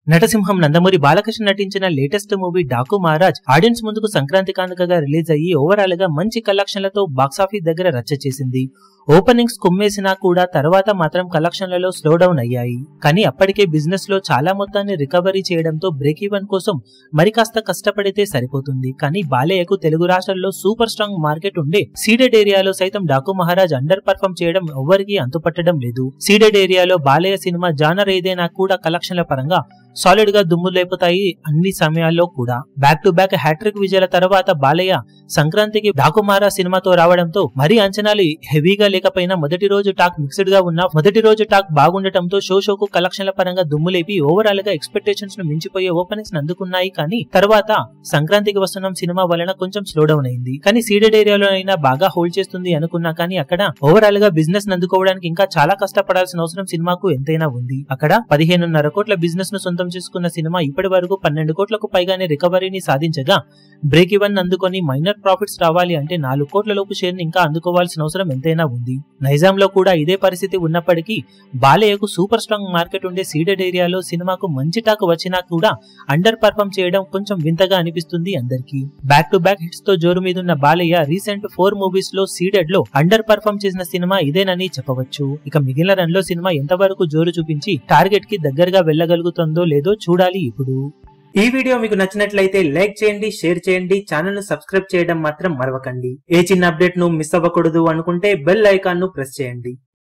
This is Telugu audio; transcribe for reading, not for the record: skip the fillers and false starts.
నటసింహం నందమూరి బాలకృష్ణ నటించిన latest movie Daaku Maharaj audience ముందుకు సంక్రాంతి కానుకగా రిలీజ్ అయ్యి ఓవరాల్ గా మంచి కలెక్షన్లతో బాక్సాఫీస్ దగ్గర రచ్చ చేసింది. ఓపెనింగ్స్ కుమ్మేసినా కూడా తర్వాత మాత్రం కలెక్షన్లలో స్లో డౌన్ అయ్యాయి. కానీ అప్పటికే బిజినెస్ లో చాలా మొత్తాన్ని రికవరీ చేయడంతో బ్రేక్ ఈవెన్ కోసం మరి కాస్త కష్టపడితే సరిపోతుంది. కానీ బాలయ్యకు తెలుగు రాష్ట్రాల్లో సూపర్ స్ట్రాంగ్ మార్కెట్ ఉండే సీడెడ్ ఏరియాలో సైతం డాకు మహారాజ్ అండర్ పర్ఫార్మ్ చేయడం ఎవ్వరికీ అంతుపట్టడం లేదు. సీడెడ్ ఏరియాలో బాలయ్య సినిమా జానర్ ఏదైనా కూడా కలెక్షన్ల పరంగా సాలిడ్ గా దుమ్ము లేపుతాయి. అన్ని సమయాల్లో కూడా బ్యాక్ టు బ్యాక్ హ్యాట్రిక్ విజయాల తర్వాత బాలయ్య సంక్రాంతికి డాకు మహారాజ్ సినిమాతో రావడంతో మరీ అంచనాలు హెవీగా లేకపోయినా మొదటి రోజు టాక్ మిక్స్డ్ గా ఉన్న మొదటి రోజు టాక్ బాగుండటంతో షోకు కలెక్షన్ల పరంగా దుమ్ము లేపి ఓవరాల్ గా ఎక్స్పెక్టేషన్స్ ను మించిపోయే ఓపెనింగ్స్ అందుకున్నాయి. కానీ తర్వాత సంక్రాంతికి వస్తున్న సినిమా వలన కొంచెం స్లో డౌన్ అయింది. కానీ సీడెడ్ ఏరియాలో అయినా బాగా హోల్డ్ చేస్తుంది అనుకున్నా కానీ అక్కడ ఓవరాల్ గా బిజినెస్ అందుకోవడానికి ఇంకా చాలా కష్టపడాల్సిన అవసరం సినిమాకు ఎంతైనా ఉంది. అక్కడ 15.5 కోట్ల బిజినెస్ ను సొంతం చేసుకున్న సినిమా ఇప్పటి వరకు 12 కోట్లకు పైగానే రికవరీని సాధించగా బ్రేక్ ఈవెన్ అందుకొని మైనర్ ప్రాఫిట్స్ రావాలి అంటే 4 కోట్ల లోపు షేర్ ని ఇంకా అందుకోవాల్సిన అవసరం ఎంతైనా ఉంది. నైజాంలో కూడా ఇదే పరిస్థితి ఉన్నప్పటికీ బాలయ్యకు సూపర్ స్ట్రాంగ్ మార్కెట్ ఉండే సీడెడ్ ఏరియాలో సినిమాకు మంచి టాక్ వచ్చినా కూడా అండర్ పర్ఫార్మ్ చేయడం కొంచెం వింతగా అనిపిస్తుంది అందరికీ. బ్యాక్ టు బ్యాక్ హిట్స్ తో జోరు మీదున్న బాలయ్య రీసెంట్ 4 మూవీస్ లో సీడెడ్ లో అండర్ పర్ఫార్మ్ చేసిన సినిమా ఇదేనని చెప్పవచ్చు. ఇక మిగిలిన రన్ లో సినిమా ఎంతవరకు జోరు చూపించి టార్గెట్ కి దగ్గరగా వెళ్ళగలుగుతుందో లేదో చూడాలి. ఇప్పుడు ఈ వీడియో మీకు నచ్చినట్లయితే లైక్ చేయండి, షేర్ చేయండి, ఛానల్ ను సబ్స్క్రైబ్ చేయడం మాత్రం మరవకండి. ఏ చిన్న అప్డేట్ ను మిస్ అవ్వకూడదు అనుకుంటే బెల్ ఐకాన్ ను ప్రెస్ చేయండి.